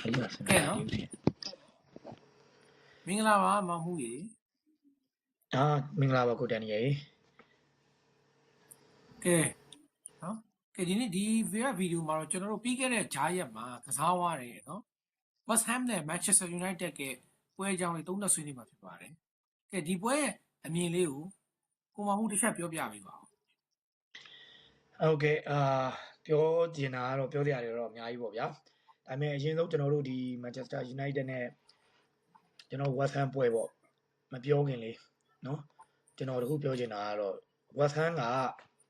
နော်မင်္ဂလာပါမမှုရေမင်္ဂလာပါကိုတန်ကြီးကဲနော်ကဲဒီနေ့ဒီဗီဒီယိုမှာတော့ကျွန်တော်တို့ပြီးခဲ့တဲ့ဂျားရက်မှာကစားသွားတယ်နော် West Ham နဲ့ Manchester United ကပွဲအကြောင်းလေးသုံးသပ်ဆွေးနွေးမှာဖြစ်ပါတယ်ကဲဒီပွဲရဲ့အမြင်လေးကိုမမှုတစ်ချက်ပြောပြပေးပါဦးဟုတ်ကဲ့ပြောကျင်တာကတော့ပြောစရာတွေတော့အများကြီးပေါ့ဗျာဒါပေမဲ့အရင်ဆုံးကျွန်တော်တို့ဒီ Manchester United နဲ့ကျွန်တော် West Ham ပွဲပေါ့မပြောခင်လေးနော်ကျွန်တော်တခုပြောချင်တာကတော့ West Ham က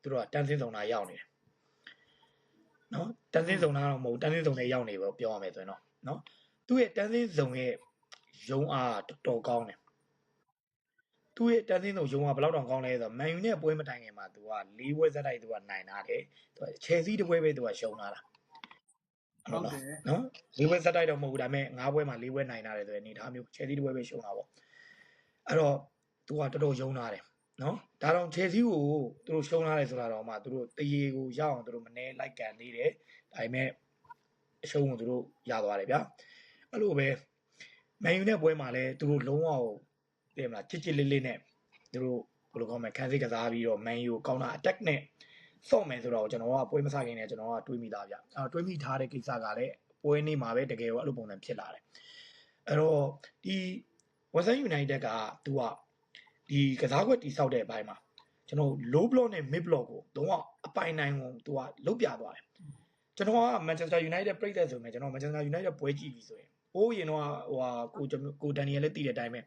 သူတို့ကတန်းစင်းဆောင်တာရောက်နေတယ်နော်တန်းစင်းဆောင်တာတော့မဟုတ်တန်းစင်းဆောင်နဲ့ရောက်နေပေါ့ပြောရမယ်ဆိုရင်တော့နော်သူ့ရဲ့တန်းစင်းဆောင်ရဲ့ရုံးအားတော်တော်ကောင်းတယ်သူ့ရဲ့တန်းစင်းဆောင်ရုံးအားဘယ်လောက်တောင်ကောင်းလဲဆိုတော့ Man U နဲ့ပွဲမတိုင်ခင်မှာသူက၄ပွဲဇက်တိုက်သူကနိုင်တာတယ်သူက Chelsea တစ်ပွဲပဲသူကရှုံးလာတာဟုတ်တယ်နော်၄ပွဲဇက်တိုက်တော့မဟုတ်ဘူးဒါပေမဲ့၅ပွဲမှာ၄ပွဲနိုင်တာတယ်ဆိုရင်အနေထားမျိုး Chelsea တစ်ပွဲပဲရှုံးတာပေါ့အဲ့တော့သူကတော်တော်ယုံလာတယ်နော်ဒါတော့ Chelsea ကိုသူတို့ရှုံးလာတယ်ဆိုတာတော့မှသူတို့တရေကိုရအောင်သူတို့မနေလိုက်ကန်နေတယ်ဒါပေမဲ့အရှုံးကိုသူတို့ရသွားတယ်ဗျာအဲ့လိုပဲ Man U နဲ့ပွဲမှာလည်းသူတို့လုံးဝသိမလားချစ်ချစ်လေးလေးနဲ့သူတို့ဘယ်လိုကောင်းမလဲခန်းစိတ်ကစားပြီးတော့ Man U ကိုကောင်းတာ attack နဲ့စော့မယ်ဆိုတော့ကျွန်တော်ကပွဲမစခင်နဲ့ကျွန်တော်ကတွေးမိသားဗျတွေးမိထားတဲ့ကိစ္စကလည်းပွဲနေ့မှာပဲတကယ်ရောအဲ့လိုပုံစံဖြစ်လာတယ်အဲ့တော့ဒီ West Ham United ကသူကဒီကစားကွက်တိဆောက်တဲ့အပိုင်းမှာကျွန်တော် low block နဲ့ mid block ကိုတော့အပိုင်နိုင်ကိုသူကလုတ်ပြသွားတယ်ကျွန်တော်က Manchester United ပြိသက်ဆိုရင်ကျွန်တော် Manchester United ပွဲကြည့်ပြီဆိုရင်ဟိုးရင်တော့ကိုဒန်နီယယ်လည်းတည်တဲ့အတိုင်းပဲ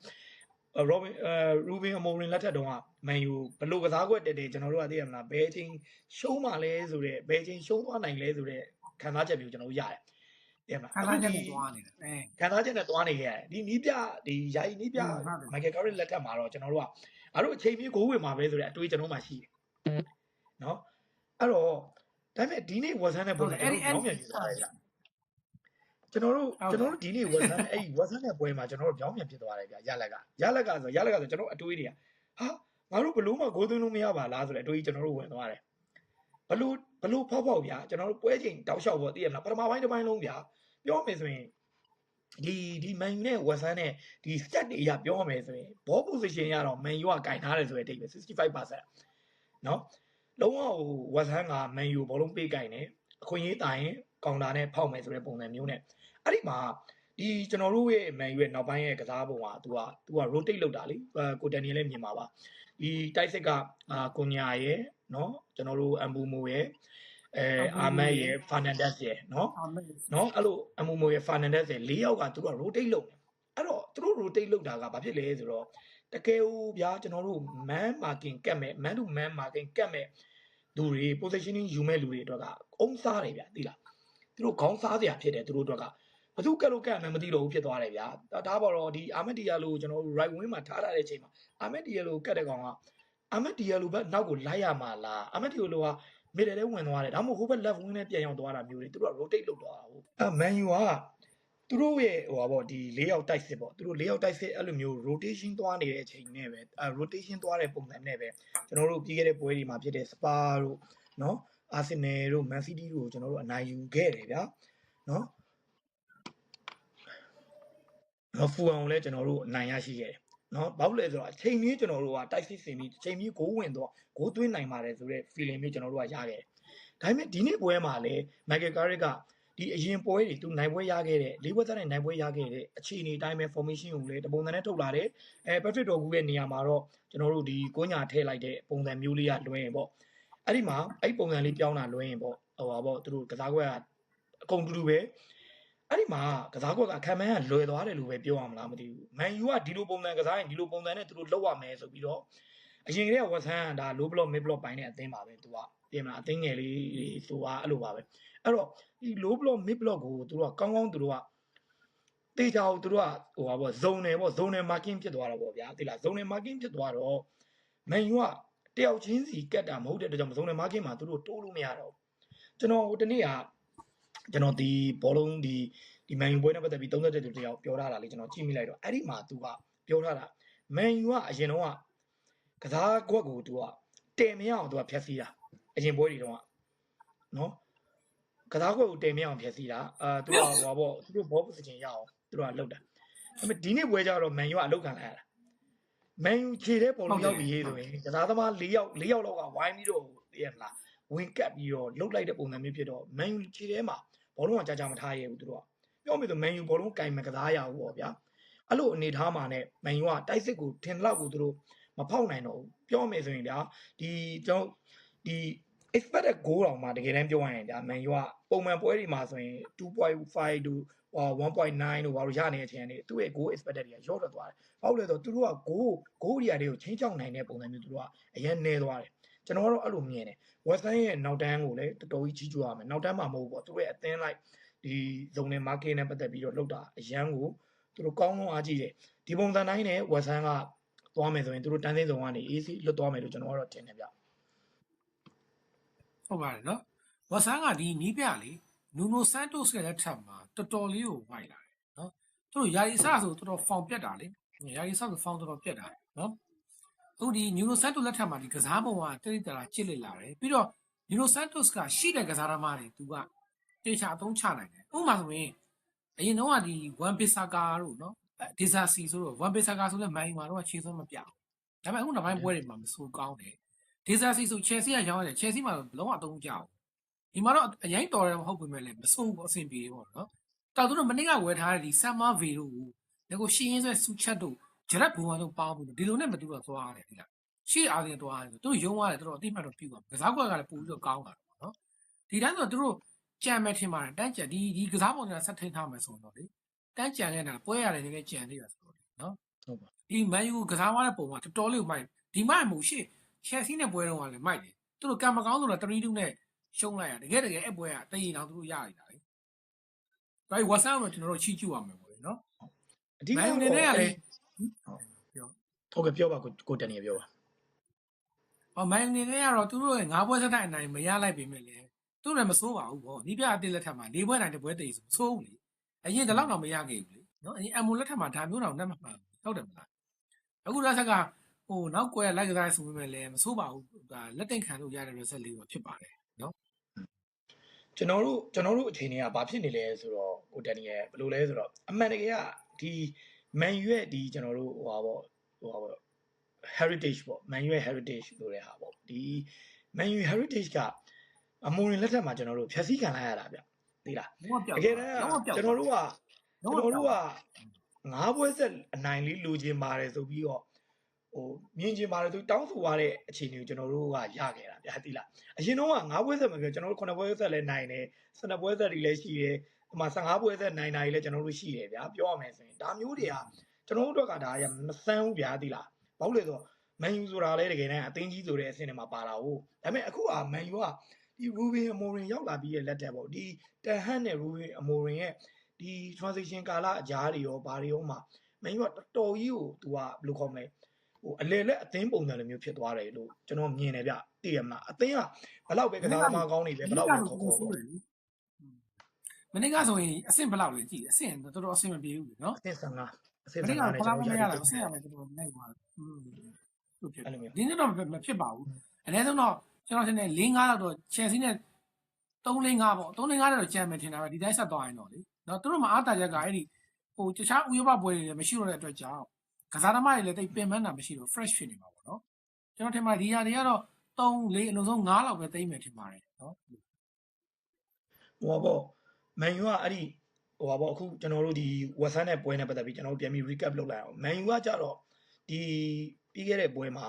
Ruben Amorim လက်ထက်တုန်းက Man U ဘလို့ကစားကွက်တက်တယ်ကျွန်တော်တို့ကသိရမလားဘယ်ချိန်ရှုံးမှလဲဆိုတော့ဘယ်ချိန်ရှုံးသွားနိုင်လဲဆိုတော့ခံစားချက်မျိုးကျွန်တော်တို့ရတယ်သိရမလားခံစားချက်နဲ့သွားနေတာခံစားချက်နဲ့သွားနေခဲ့ရတယ်ဒီနီးပြဒီယာယီနီးပြ Michael Carrick လက်ထက်မှာတော့ကျွန်တော်တို့ကငါတို့အချိန်မျိုးဂိုးဝင်မှာပဲဆိုတဲ့အတွေးကျွန်တော်မှရှိတယ်နော်အဲ့တော့ဒါပေမဲ့ဒီနေ့ West Ham နဲ့ပုံစံကျွန်တော်ပြောင်းပြန်ယူသွားတယ်ဗျကျွန်တော်တို့ဒီနေ့ West Ham အဲ့ West Ham နဲ့ပွဲမှာကျွန်တော်တို့ပြောင်းပြန်ဖြစ်သွားတယ်ဗျရလက်ကဆိုကျွန်တော်အတွေးတွေကဟာငါတို့ဘလို့မှဂိုးသွင်းလို့မရပါလားဆိုတဲ့အတွေးကျွန်တော်တို့ဝင်သွားတယ်ဘလို့ဖောက်ဗျာကျွန်တော်တို့ပွဲချိန်တောက်လျှောက်ပေါ့သိရမလားပထမပိုင်းတစ်ပိုင်းလုံးဗျာပြောမယ်ဆိုရင်ဒီ Man U နဲ့ West Ham နဲ့ဒီ stat တွေအရပြောရမယ်ဆိုရင် ball position ရတော့ Man U ကကင်ထားတယ်ဆိုတဲ့အတိတ်ပဲ 65% နော်လုံးဝWest Ham က Man U ဘောလုံးပေးကင်တယ်အခွင့်အရေးတိုင်ကောင်တာနဲ့ဖောက်မယ်ဆိုတဲ့ပုံစံမျိုးနဲ့အဲ့ဒီမှာဒီကျွန်တော်တို့ရဲ့ Man U ရဲ့နောက်ပိုင်းရဲ့ကစားပုံကသူက rotate လုပ်တာလေကိုတန်နီလည်းမြင်ပါပါဒီတိုက်စစ်ကကိုညာရဲ့နော်ကျွန်တော်တို့အမ်ဘူမိုရဲ့အာမက်ရဲ့ Fernandez ရဲ့နော်အဲ့လိုအမ်ဘူမိုရဲ့ Fernandez ရဲ့၄ယောက်ကသူက rotate လုပ်တယ်အဲ့တော့သူတို့ rotate လုပ်တာကဘာဖြစ်လဲဆိုတော့တကယ်ဦးဗျာကျွန်တော်တို့ man marking ကတ်မဲ့ man to man marking ကတ်မဲ့လူတွေ positioning ယူမဲ့လူတွေအတွက်ကအုံးစားတယ်ဗျာသိလားသူတို့ခေါင်းစားစရာဖြစ်တယ်သူတို့အတွက်ကဘသူကက်လို့ကက်မှမသိတော့ဘူးဖြစ်သွားတယ်ဗျာဒါပေါ်တော့ဒီအာမက်တီယာလိုကျွန်တော်တို့ right wing မှာထားတဲ့အချိန်မှာအာမက်တီယာလိုကတ်တဲ့ကောင်ကအာမက်တီယာလိုဘက်နောက်ကိုလိုက်ရမှာလားအာမက်တီယာလိုကမစ်တယ်လည်းဝင်သွားတယ်ဒါမှမဟုတ်ဟိုဘက် left wing နဲ့ပြန်ရောက်သွားတာမျိုးတွေသူတို့က rotate လုပ်သွားတာဟုတ်Man U ကသူတို့ရဲ့ဒီ၄ယောက်တိုက်စစ်ပေါ့သူတို့၄ယောက်တိုက်စစ်အဲ့လိုမျိုး rotation သွားနေတဲ့အချိန်နဲ့ပဲrotation သွားတဲ့ပုံစံနဲ့ပဲကျွန်တော်တို့ပြီးခဲ့တဲ့ပွဲတွေမှာဖြစ်တဲ့ Spa တို့နော်အာဆင်နယ်တို့ Man City တို့ကျွန်တော်တို့အနိုင်ယူခဲ့တယ်ဗျာနော်ဖူအောင်လည်းကျွန်တော်တို့အနိုင်ရရှိခဲ့တယ်နော်ဘာလို့လဲဆိုတော့အချိန်ကြီးကျွန်တော်တို့ကတိုက်စစ်စင်ပြီးအချိန်ကြီးဂိုးဝင်တော့ဂိုးသွင်းနိုင်ပါတယ်ဆိုတော့ feeling မျိုးကျွန်တော်တို့ကရခဲ့တယ်ဒါပေမဲ့ဒီနေ့ပွဲမှာလည်း Michael Carrick ကဒီအရင်ပွဲတွေသူနိုင်ပွဲရခဲ့တဲ့၄ပွဲသားနဲ့နိုင်ပွဲရခဲ့တဲ့အခြေအနေတိုင်းပဲ formation ကိုလည်းတပုံစံနဲ့ထုတ်လာတယ်Patrick Dorgu ရဲ့နေရာမှာတော့ကျွန်တော်တို့ဒီကိုညာထည့်လိုက်တဲ့ပုံစံမျိုးလေးကလွှဲရင်ပေါ့အဲ့ဒီမှာအဲ့ပုံစံလေးပြောင်းတာလွှဲရင်ပေါ့သူတို့ကစားကွက်ကအကုန်တူတူပဲအဲ့ဒီမှာကစားကွက်ကခံမှန်းကလွယ်သွားတယ်လို့ပဲပြောရမလားမသိဘူး Man U ကဒီလိုပုံစံကစားရင်ဒီလိုပုံစံနဲ့သူတို့လောက်ရမယ်ဆိုပြီးတော့အရင်ကတည်းက West Ham ကဒါ low block mid block ပိုင်းနဲ့အသင်းပါပဲသူကပြင်မလားအသင်းငယ်လေးဆိုတာအဲ့လိုပါပဲအဲ့တော့ဒီ low block mid block ကိုသူတို့ကကောင်းကောင်းသူတို့ကတေချာကိုသူတို့ကzone နယ် marking ဖြစ်သွားတာပေါ့ဗျာသိလား zone နယ် marking ဖြစ်သွားတော့ Man U ကတယောက်ချင်းစီကတ်တာမဟုတ်တဲ့အတွက်ကြောင့် zone နယ် marking မှာသူတို့တိုးလို့မရတော့ကျွန်တော်ဒီနေ့ကကျွန်တော်ဒီဘောလုံးဒီ Man U ပွဲနဲ့ပတ်သက်ပြီး30တက်တူတယောက်ပြောထားတာလေကျွန်တော်ကြည့်မိလိုက်တော့အဲ့ဒီမှာသူကပြောထားတာ Man U ကအရင်တော့ကစားကွက်ကိုသူကတယ်မရအောင်သူကဖြတ်စီးတာအရင်ပွဲတွေတော့နော် ကစားကွက်ကိုတင်မြအောင်ဖြစ်စီတာသူကဟိုပေါ့သူတို့ဘောပစချင်းရအောင်သူတို့ကလောက်တာဒါပေမဲ့ဒီနေ့ပွဲကြတော့မန်ယူကအလောက်ခံလိုက်ရတာမန်ယူခြေတဲ့ပေါ်လို့ရောက်ပြီးရေးဆိုရင်ကစားသမား၄ယောက်လောက်ကဝိုင်းပြီးတော့တည်ရလားဝင်ကပ်ပြီးတော့လှုပ်လိုက်တဲ့ပုံစံမျိုးဖြစ်တော့မန်ယူခြေထဲမှာဘောလုံးကကြာမထားရဘူးသူတို့ကပြောမယ်ဆိုမန်ယူဘောလုံးကင်မကစားရဘူးပေါ့ဗျာအဲ့လိုအနေထားမှာနဲ့မန်ယူကတိုက်စစ်ကိုထင်လောက်ကိုသူတို့မဖောက်နိုင်တော့ဘူးပြောမယ်ဆိုရင်ဗျာဒီကျွန်တော်ဒီ expected goal တောင်မှတကယ်တမ်းပြောရရင်ဗျာမန်ယူကပုံမှန်ပွဲတွေမှာဆိုရင် 2.5 တို့ 1.9 တို့ဘာလို့ရနေတဲ့အချိန်ကနေသူ့ရဲ့ goal expected တွေကရော့ထွက်သွားတယ်။ဘာလို့လဲဆိုတော့သူတို့က goal area တွေကိုချင်းချောက်နိုင်တဲ့ပုံစံမျိုးသူတို့ကအရင်နေသွားတယ်။ကျွန်တော်ကတော့အဲ့လိုမြင်တယ်။ West Ham ရဲ့နောက်တန်းကိုလည်းတော်တော်ကြီးကြီးကျူးရမယ်။နောက်တန်းမှာမဟုတ်ဘူးပေါ့။သူတို့ရဲ့အသင်းလိုက်ဒီ zone နဲ့ market နဲ့ပတ်သက်ပြီးတော့လောက်တာအရန်ကိုသူတို့ကောင်းလုံးအားကြီးတယ်။ဒီပုံစံတိုင်းနဲ့ West Ham ကသွားမယ်ဆိုရင်သူတို့တန်းသိန်းဆောင်ကနေ AC လွတ်သွားမယ်လို့ကျွန်တော်ကတော့ထင်တယ်ဗျ။ ဟုတ်ပါတယ်နော်ဝဆန်ကဒီနီးပြလေနူနိုဆန်တိုစ်ရဲ့လက်ထက်မှာတော်တော်လေးကိုဝိုက်လာတယ်နော်သူတို့ယာရီအစဆိုတော်တော်ဖောင်ပြတ်တာလေယာရီအစဆိုဖောင်တော်တော်ပြတ်တာနော်အခုဒီနူနိုဆန်တိုလက်ထက်မှာဒီကစားပုံကတိတိတလာချစ်လက်လာတယ်ပြီးတော့နူနိုဆန်တိုစ်ကရှိတဲ့ကစားသမားတွေသူကတေချာအသုံးချနိုင်တယ်ဥပမာဆိုရင်အရင်တော့ကဒီဝန်ပီဆာကာတို့နော်ဒီဇာစီဆိုတော့ဝန်ပီဆာကာဆိုလည်းမိုင်းမှာတော့ခြေစွမ်းမပြဘူးဒါပေမဲ့အခုနောက်ပိုင်းပွဲတွေမှာမဆိုးကောင်းတယ်ဒေဇာစီဆိုချယ်ဆီကရောင်းရတယ်ချယ်ဆီမှာလုံးဝအသုံးကြအောင်ဒီမှာတော့အရင်တော်တယ်မဟုတ်ပေမဲ့လည်းမစိုးဘူးအဆင်ပြေပေါ့နော်တော်သူတို့မနေ့ကဝယ်ထားတဲ့ဒီဆမ်မာဗီတို့ကိုငါရှင်းရင်းဆွဲစူချက်တို့ဂျရက်ဘူဝါတို့ပေါင်းပြီးဒီလိုနဲ့မတူတော့သွားရတယ်ဒီလားရှေ့အားဖြင့်သွားတယ်သူတို့ယုံရတယ်တော်တော်အတိမတ်တော့ပြုတ်ပါကစားကွက်ကလည်းပိုပြီးတော့ကောင်းတာပေါ့နော်ဒီတိုင်းဆိုသူတို့ကြံမဲ့ထင်ပါတယ်တန်းကြံဒီကစားပုံကဆက်ထိန်ထားမယ်ဆိုတော့လေတန်းကြံနေတာပွဲရတယ်တကယ်ကြံနေတာဆိုတော့နော်ဟုတ်ပါဒီမန်ယူကစားသွားတဲ့ပုံကတော်တော်လေးကိုမိုက်ဒီမိုက်မှုရှေ့ချယ်ဆီနဲ့ပွဲတော့ကလည်းမိုက်တယ်သူတို့ကံမကောင်းဆိုတော့3-2နဲ့ရှုံးလိုက်ရတကယ်အဲ့ပွဲကတည်ရင်တော့သူတို့ရရတာလေဒါဝါဆန်တော့ကျွန်တော်တို့ချီးကျူးရမယ်ပေါ့လေနော်အဓိကအနေနဲ့ကလည်းဟုတ်ကဲ့ပြောပါကိုတန်နေပြောပါမိုင်းအနေနဲ့ကတော့သူတို့ရဲ့9ပွဲစတိုက်အနိုင်မရလိုက်ပေမဲ့လေသူတို့လည်းမစိုးပါဘူးပေါ့နီးပြအတိလက်ထက်မှာ4ပွဲနိုင်တဲ့ပွဲတည်ဆိုမစိုးဘူးလေအရင်ကတော့တော့မရခဲ့ဘူးလေနော်အရင်အမွန်လက်ထက်မှာဒါမျိုးတော့နဲ့မမှန်ဟုတ်တယ်မလားအခုလက်ဆက်ကဟိုနောက်ကွယ်လိုက်ကစားဆိုပေမဲ့လည်းမဆိုးပါဘူးဒါလက်တင်ခံလို့ရတဲ့ reset လေးတော့ဖြစ်ပါတယ်နော်ကျွန်တော်တို့အချိန်တွေကဘာဖြစ်နေလဲဆိုတော့ကိုတန်နီရဲ့ဘယ်လိုလဲဆိုတော့အမှန်တကယ်ကဒီမန်ယူရဲ့ဒီကျွန်တော်တို့ဟိုပေါ့ heritage ပေါ့မန်ယူရဲ့ heritage ဆိုတဲ့ဟာပေါ့ဒီမန်ယူ heritage ကအမွန်ရင်လက်ထက်မှာကျွန်တော်တို့ဖြည့်ဆည်းခံလိုက်ရတာဗျသိလားတကယ်တမ်းကျွန်တော်တို့က9ပွဲဆက်အနိုင်လေးလိုချင်ပါတယ်ဆိုပြီးတော့ဟိုမြင်ချင်ပါတယ်သူတောင်းဆိုရတဲ့အခြေအနေကိုကျွန်တော်တို့ကရခဲ့တာဗျာသိလားအရင်တော့က9ပွဲဆက်မပြောကျွန်တော်တို့9ပွဲဆက်လည်းနိုင်တယ်12ပွဲဆက်တွေလည်းရှိတယ်ဟိုမှာ15ပွဲဆက်နိုင်နိုင်လည်းကျွန်တော်တို့ရှိတယ်ဗျာပြောရမယ်ဆိုရင်ဒါမျိုးတွေကကျွန်တော်တို့ကဒါရမဆန်းဘူးဗျာသိလားဘာလို့လဲဆိုတော့မန်ယူဆိုတာလည်းတကယ်တမ်းအသင်းကြီးဆိုတဲ့အဆင့်တွေမှာပါတာဟုတ်ဒါပေမဲ့အခုကမန်ယူကဒီရူဘင်အမိုရင်ရောက်လာပြီးရဲ့လက်ထက်ပေါ့ဒီတန်ဟန်နဲ့ရူဘင်အမိုရင်ရဲ့ဒီ transition ကာလအကြားတွေရောဘာတွေရောမှာမန်ယူကတော်တော်ကြီးကိုသူကဘယ်လိုခေါ်မလဲဟိုအလေလက်အသင်းပုံစံလိုမျိုးဖြစ်သွားတယ်လို့ကျွန်တော်မြင်တယ်ဗျသိရမလားအသင်းကဘလောက်ပဲကစားသမားကောင်းနေပဲဘလောက်ပဲခေါ်မနေ့ကဆိုရင်အဆင့်ဘလောက်လဲကြည့်အဆင့်တော်တော်အဆင့်မပြေဘူးနော်အဆင့်15အဆင့်15နဲ့ကျွန်တော်ရတာအဆင့်ရမယ်တော်တော်နိုင်သွားတယ်ဟုတ်ဖြစ်ဒီနေ့တော့မဖြစ်ပါဘူးအနည်းဆုံးတော့ကျွန်တော်ထင်တယ်4-5လောက်တော့ချယ်ဆီနဲ့3-5ပေါ့3-5တော့ကြံမယ်ထင်တာပဲဒီတိုင်းဆက်သွားရင်တော့လေနော်သူတို့မှာအားတာချက်ကအဲ့ဒီဟိုတခြားဥရောပပွဲတွေလည်းမရှိတော့တဲ့အတွက်ကြောင့်ကစားသမားတွေလည်းတိတ်ပင်ပန်းတာမရှိတော့ fresh ဖြစ်နေမှာပေါ့နော်ကျွန်တော်ထင်ပါတယ်ဒီဟာတွေကတော့3-4အလုံးစုံ5လောက်ပဲသိမ်းမယ်ထင်ပါတယ်နော်ဟိုပေါ့မန်ယူကအဲ့ဒီဟိုပေါ့အခုကျွန်တော်တို့ဒီဝက်ဆန်နဲ့ပွဲနဲ့ပတ်သက်ပြီးကျွန်တော်တို့ပြန်ပြီး recap လုပ်လိုက်အောင်မန်ယူကကြတော့ဒီပြီးခဲ့တဲ့ပွဲမှာ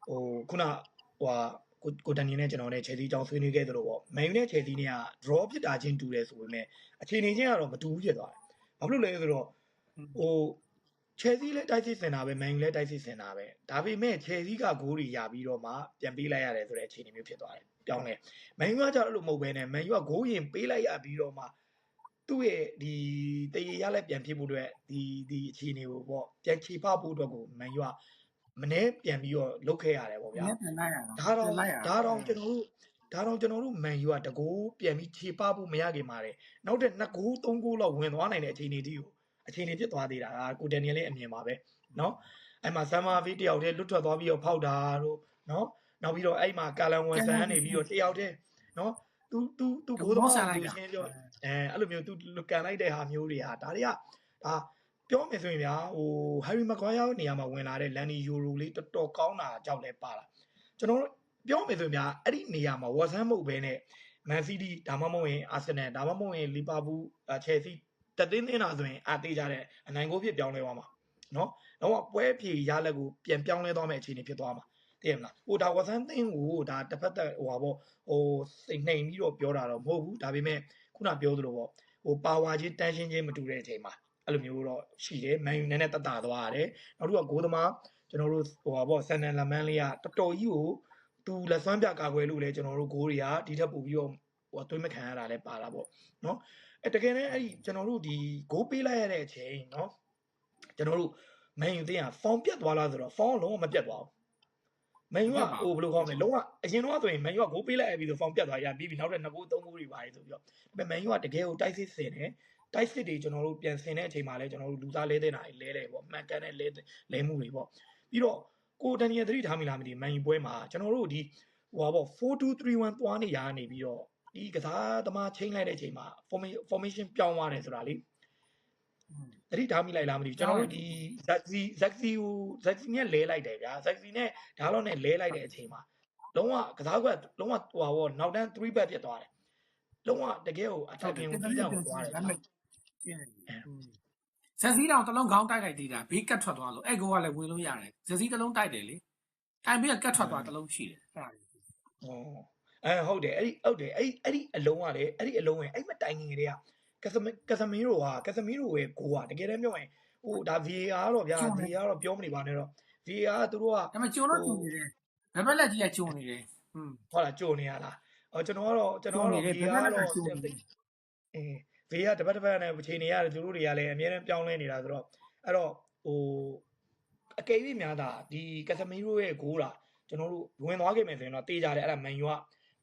ဟိုခုနဟိုကိုတန်နီနဲ့ကျွန်တော်နဲ့ချယ်ဆီအကြောင်းဆွေးနွေးခဲ့သလိုပေါ့မန်ယူနဲ့ချယ်ဆီနဲ့က draw ဖြစ်တာချင်းတူတယ်ဆိုပေမဲ့အခြေအနေချင်းကတော့မတူဘူးဖြစ်သွားတယ်ဘာဖြစ်လို့လဲဆိုတော့ဟိုချယ်ဆီလည်းတိုက်စစ်စင်တာပဲမန်ယူလည်းတိုက်စစ်စင်တာပဲဒါပေမဲ့ချယ်ဆီကဂိုးတွေရပြီးတော့မှပြန်ပေးလိုက်ရတယ်ဆိုတဲ့အခြေအနေမျိုးဖြစ်သွားတယ်ပြောင်းတယ်မန်ယူကကြတော့အဲ့လိုမဟုတ်ဘဲနဲ့မန်ယူကဂိုးရင်ပေးလိုက်ရပြီးတော့မှသူ့ရဲ့ဒီတရေရလက်ပြန်ဖြစ်ဖို့အတွက်ဒီအခြေအနေကိုပေါ့ပြန်ခြေပဖို့အတွက်ကိုမန်ယူကမနေ့ပြန်ပြီးတော့လုတ်ခဲ့ရတယ်ပေါ့ဗျာဒါတော့ကျွန်တော်တို့မန်ယူကတကိုးပြန်ပြီးခြေပဖို့မရခင်ပါတယ်နောက်တဲ့2ဂိုး3ဂိုးလောက်ဝင်သွားနိုင်တဲ့အခြေအနေတီးကိုအခြေအနေဖြစ်သွားသေးတာကိုဒန်နီယယ်လည်းအမြင်ပါပဲเนาะအဲ့မှာဆမ်မာဗီတယောက်တည်းလွတ်ထွက်သွားပြီးတော့ဖောက်တာတို့เนาะနောက်ပြီးတော့အဲ့မှာကာလန်ဝန်ဆန်ကနေပြီးတော့တယောက်တည်းเนาะ သူကိုသမားသူရှင်းပြောအဲ့လိုမျိုးသူကန်လိုက်တဲ့ဟာမျိုးတွေဟာဒါတွေကဒါပြောမယ်ဆိုရင်ဗျာဟို Harry Maguire နေရာမှာဝင်လာတဲ့ Lani Euro လေးတော်တော်ကောင်းတာကြောက်လဲပါလာကျွန်တော်ပြောမယ်ဆိုရင်ဗျာအဲ့ဒီနေရာမှာ West Ham မဟုတ်ဘဲနဲ့ Man City ဒါမှမဟုတ်ရင် Arsenal ဒါမှမဟုတ်ရင် Liverpool Chelsea တသိန်းနေတာဆိုရင်အသေးကြတဲ့အနိုင်ကိုဖြစ်ပြောင်းလဲသွားမှာနော်တော့ပွဲဖြေရလက်ကိုပြန်ပြောင်းလဲသွားမယ့်အခြေအနေဖြစ်သွားမှာသိရမလားဟိုဒါ West Ham သင်းကိုဒါတစ်ဖက်သက်ဟိုပါပေါ့ဟိုစိတ်နှိမ်ပြီးတော့ပြောတာတော့မဟုတ်ဘူးဒါပေမဲ့ခုနပြောသလိုပေါ့ဟို power ချင်း tension ချင်းမတူတဲ့အချိန်မှာအဲ့လိုမျိုးတော့ရှိတယ် Man U နဲ့တက်တာသွားရတယ်နောက်တစ်ခုကဂိုးသမားကျွန်တော်တို့ဟိုပါပေါ့ Sander Lemans လေးကတော်တော်ကြီးကိုသူလက်စွမ်းပြကာကွယ်လို့လဲကျွန်တော်တို့ဂိုးတွေကဒီထက်ပိုပြီးတော့ဟိုအသွေးမခံရတာလဲပါတာပေါ့နော်တကယ်နဲ့အဲ့ဒီကျွန်တော်တို့ဒီဂိုးပေးလိုက်ရတဲ့အချိန်နော်ကျွန်တော်တို့ Man U တင်းက form ပြတ်သွားလားဆိုတော့ form လုံးဝမပြတ်သွားဘူး Man U ကဟိုဘယ်လိုခေါ်မလဲလုံးဝအရင်တော့ဆိုရင် Man U ကဂိုးပေးလိုက်ရပြီးဆို form ပြတ်သွားရပြီးပြီနောက်တဲ့2ဂိုး3ဂိုးတွေပါတယ်ဆိုပြီးတော့ဒါပေမဲ့ Man U ကတကယ်ကိုတိုက်စစ်စင်တယ်တိုက်စစ်တွေကျွန်တော်တို့ပြန်ဆင်တဲ့အချိန်မှာလဲကျွန်တော်တို့လူသားလဲတဲ့နာတွေလဲတယ်ပေါ့မှန်ကန်တဲ့လဲမှုတွေပေါ့ပြီးတော့ကိုဒန်နီယယ်3ထားမိလားမသိဘူး Man U ပွဲမှာကျွန်တော်တို့ဒီဟိုပါပေါ့4-2-3-1သွားနေရနေပြီးတော့ဒီကစားသမားချိန်လိုက်တဲ့အချိန်မှာ formation ပြောင်းသွားတယ်ဆိုတာလေတတိထားမိလိုက်လားမသိဘူးကျွန်တော်တို့ဒီဇက်စီနဲ့လဲလိုက်တယ်ဗျာဇက်စီနဲ့ဒါတော့နဲ့လဲလိုက်တဲ့အချိန်မှာလုံးဝကစားကွက်လုံးဝဟိုပါပေါ့နောက်တန်း3 back ဖြစ်သွားတယ်လုံးဝတကယ်ကိုအထက်ကင်ကိုပြီးကြအောင်သွားတယ်ဇက်စီတောင်တစ်လုံးခေါင်းတိုက်လိုက်သေးတာဘေးကတ်ထွက်သွားလို့အဲ့ကိုကလည်းဝင်လို့ရတယ်ဇက်စီတစ်လုံးတိုက်တယ်လေတိုင်ပြီးကတ်ထွက်သွားတစ်လုံးရှိတယ်အဲ့ဒါဟုတ်တယ်ဟုတ်တယ်အဲ့ဒီအလုံးကလေအဲ့ဒီအလုံးဝင်အဲ့မတိုင်ငင်တွေကကစမီရိုရဲ့ကိုကတကယ်တမ်းပြောရင်ဟိုဒါ VAR တော့ဗျာ VAR တော့ပြောမနေပါနဲ့တော့ VAR ကသူတို့ကဒါပေမဲ့ကျုံတော့ကျုံနေတယ်ဘယ်ဘက်လက်ကြီးကကျုံနေတယ်ဟုတ်လားကျုံနေရလားကျွန်တော်ကတော့ VAR တော့VAR တပတ်နဲ့ချိန်နေရတယ်သူတို့တွေကလည်းအများနဲ့ပြောင်းလဲနေတာဆိုတော့အဲ့တော့ဟိုအကယ်၍များတာဒီကစမီရိုရဲ့ကိုတာကျွန်တော်တို့ဝင်သွားခဲ့မယ်ဆိုရင်တော့တေးကြတယ်အဲ့ဒါ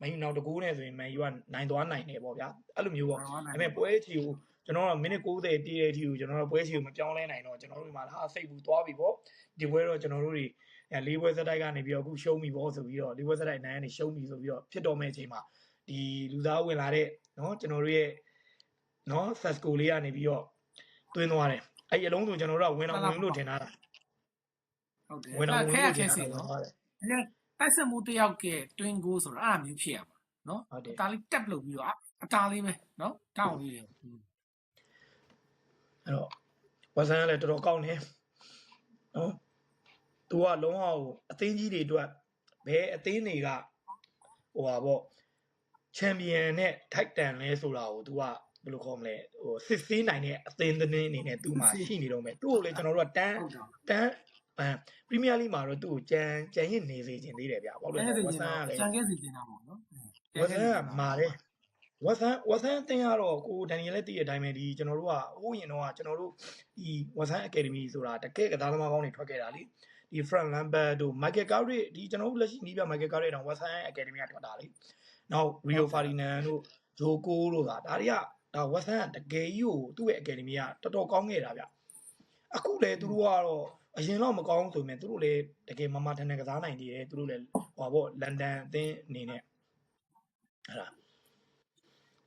မန်ယူနောက်တကူနဲ့ဆိုရင်မန်ယူကနိုင်သွားနိုင်တယ်ပေါ့ဗျာအဲ့လိုမျိုးပေါ့ဒါပေမဲ့ပွဲချီကိုကျွန်တော်တို့မိနစ်90ပြည့်တဲ့အထိကိုကျွန်တော်တို့ပွဲချီကိုမပြောင်းလဲနိုင်တော့ကျွန်တော်တို့ဒီမှာဟာစိတ်ဘူးသွားပြီပေါ့ဒီပွဲတော့ကျွန်တော်တို့တွေ၄ပွဲစတိုက်ကနေပြီးတော့အခုရှုံးပြီပေါ့ဆိုပြီးတော့၄ပွဲစတိုက်နိုင်ကနေရှုံးပြီဆိုပြီးတော့ဖြစ်တော်မဲ့အချိန်မှာဒီလူသားဝင်လာတဲ့နော်ကျွန်တော်တို့ရဲ့နော် Sasco လေးကနေပြီးတော့တွင်းသွားတယ်အဲ့အလုံးစုံကျွန်တော်တို့ကဝင်လို့ထင်တာဟုတ်တယ်ဝင်တော့ဝင်လို့ထင်တာနော်တိုက်စစ်မှုတယောက်ကတွင်းကိုဆိုတာအဲ့အမျိုးဖြစ်ရမှာနော်အတားလေးတက်လုပ်ပြီးတော့အတားလေးပဲနော်တောင်းလေးတယ်အဲ့တော့ဝဆန်ကလည်းတော်တော်ကောင်းတယ်နော်သူကလုံးဝအသင်းကြီးတွေအတွက်ဘယ်အသင်းတွေကဟိုပါပေါ့ချန်ပီယံနဲ့ထိုက်တန်လဲဆိုတာကိုသူကဘယ်လိုခေါ်မလဲဟိုစစ်ဆေးနိုင်တဲ့အသင်းအနေနဲ့သူ့မှာရှိနေတော့မယ်သူ့ကိုလည်းကျွန်တော်တို့ကတန်းပရီးမီးယားလိမှာတော့သူ့ကိုကြံရစ်နေစေခြင်းသေးတယ်ဗျာဘာလို့လဲဝဆန်ကလည်းကြံခဲ့စီတင်တာပေါ့နော်ဝဆန်ကမာတယ်ဝဆန်အသင်းကတော့ကိုဒန်နီယယ်လည်းသိတဲ့အတိုင်းပဲဒီကျွန်တော်တို့ကဟိုးရင်တော့ကျွန်တော်တို့ဒီဝဆန်အကယ်ဒမီဆိုတာတကယ်ကစားသမားကောင်းတွေထွက်ခဲ့တာလေဒီ Frank Lampard တို့ Michael Carrick ဒီကျွန်တော်တို့လက်ရှိနီးပြ Michael Carrick တောင်ဝဆန်အကယ်ဒမီကထွက်တာလေနောက် Rio Ferdinand တို့ Joko တို့ဒါတွေကဒါဝဆန်ကတကယ်ကြီးကိုသူ့ရဲ့အကယ်ဒမီကတော်တော်ကောင်းခဲ့တာဗျအခုလေသူတို့ကတော့အရင်တော့မကောင်းဆိုပေမဲ့သူတို့လည်းတကယ်မထန်တဲ့ကစားနိုင်သေးတယ်သူတို့လည်းဟိုပေါ့လန်ဒန်အသင်းအနေနဲ့ဟာလာ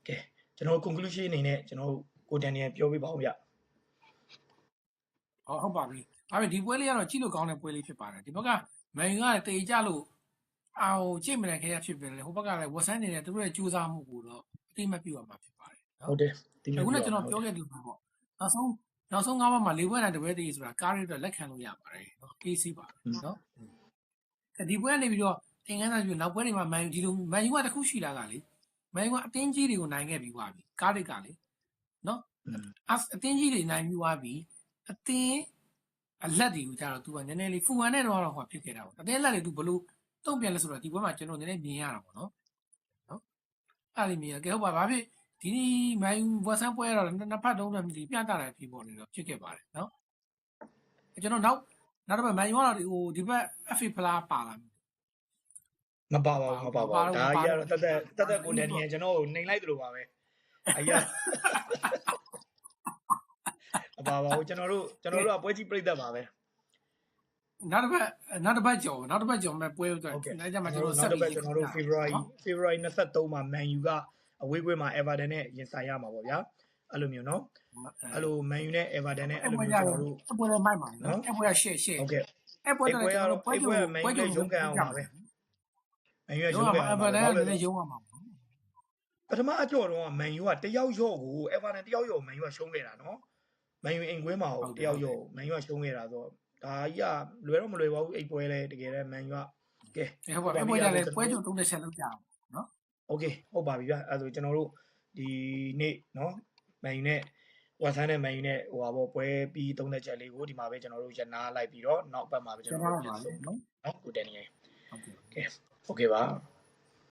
းကဲကျွန်တော် conclusion အနေနဲ့ကျွန်တော်ကိုဒန်နီယယ်ပြောပြပါဦးဗျဟုတ်ပါပြီဒါပေမဲ့ဒီပွဲလေးကတော့ကြည့်လို့ကောင်းတဲ့ပွဲလေးဖြစ်ပါတယ်ဒီဘက်ကမန်ယူကတေကြလို့ကြည့်မနိုင်ခဲ့ရဖြစ်ပြန်လေဟိုဘက်ကလည်းဝက်ဆန်နေတယ်သူတို့ရဲ့ကြိုးစားမှုကိုတော့အတိမတ်ပြုရမှာဖြစ်ပါတယ်ဟုတ်တယ်အခုလည်းကျွန်တော်ပြောခဲ့တယ်ပေါ့နောက်ဆုံး9ဘက်မှာ၄ပွဲနိုင်တစ်ပွဲတည်းဆိုတာကားတွေအတွက်လက်ခံလို့ရပါတယ်နော်အေးစီးပါနော်ဒီပွဲကနေပြီးတော့သင်ခန်းစာပြီးနောက်ပွဲတွေမှာမန်ယူဒီလိုမန်ယူကတခုရှိတာကလေမန်ယူကအတင်းကြီးတွေကိုနိုင်ခဲ့ပြီးသွားပြီကားတွေကလေနော်အတင်းကြီးတွေနိုင်ပြီးသွားပြီအတင်းအလက်တွေကိုကြတော့ तू ကနည်းနည်းလေးဖူဟန်နဲ့တော့ဟောဖြစ်ခဲ့တာပေါ့အတင်းလက်တွေ तू ဘလို့တုံ့ပြန်လဲဆိုတော့ဒီဘက်မှာကျွန်တော်နည်းနည်းမြင်ရတာပေါ့နော်အဲ့ဒီမြင်ရကဲဟုတ်ပါဘာဖြစ်ဒီမန်ယူဝက်ဆန်ပွဲတော့နှစ်ဖက်လုံးနဲ့ဒီပြတာတယ်ဖြစ်ပေါ်နေတော့ဖြစ်ခဲ့ပါတယ်နော်ကျွန်တော်နောက်တစ်ပတ်မန်ယူကတော့ဒီဘက် FA ဖလားပါလာမပါပါဘူးဒါကြီးကတော့တက်ကိုဒန်နီယယ်ကျွန်တော်ကိုနှိမ်လိုက်သလိုပါပဲအရာမပါပါဘူးကျွန်တော်တို့ကပွဲကြီးပြိတ္တပါပဲ နောက်တစ်ပတ်ကြော်မဲ့ပွဲအတွက် ဟုတ်ကဲ့ ဒါကြမှာ ကျွန် ကျွန် တော် တော် တို့ ဆက် နောက်တစ်ပတ် ပြီး ကျွန်တော်တို့ February 23မှာ Man U ကအဝေးကွင်းမှာ Everton နဲ့ရင်ဆိုင်ရမှာပေါ့ဗျာအဲ့လိုမျိုးနော်အဲ့လို Man U နဲ့ Everton နဲ့အဲ့လိုမျိုးကျွန်တော်တို့ အပွဲလည်းမိုက်ပါနော်အပွဲကရှေ့ ဟုတ်ကဲ့ အပွဲတော့ကျွန်တော်တို့ပွဲကြို Man U နဲ့ရုံးကန်အောင်ပါပဲ Man U ရဲ့ရုံးကန်အောင်ပါ Everton လည်းရုံးအောင်ပါ ပထမအကြော်တော့ Man U ကတယောက်ရော့ကို Everton တယောက်ရော့ Man U ကရှုံးခဲ့တာနော် Man U အိမ်ကွင်းမှာတယောက်ရော့ Man U ကရှုံးခဲ့တာဆိုတော့ဒါကြီးကလွယ်တော့မလွယ်ပါဘူးအိမ်ပွဲလဲတကယ်လဲ Man U ကကဲ ဟုတ်ပါအပွဲကြလည်းပွဲကြို30ချက်လောက်ကြာနော် โอเคဟုတ်ပါပြီဗျအဲ့ဒါဆိုကျွန်တော်တို့ဒီနေ့နော် Man U နဲ့ဝက်ဆန်နဲ့ Man U နဲ့ဟိုပါပေါ့ပွဲပြီး30ချက်လေးကိုဒီမှာပဲကျွန်တော်တို့ရနာလိုက်ပြီးတော့နောက်ပတ်မှာပဲကျွန်တော်တို့ပြန်ဆုံးနော်ကိုတန်နီဟုတ်ကဲ့ပါ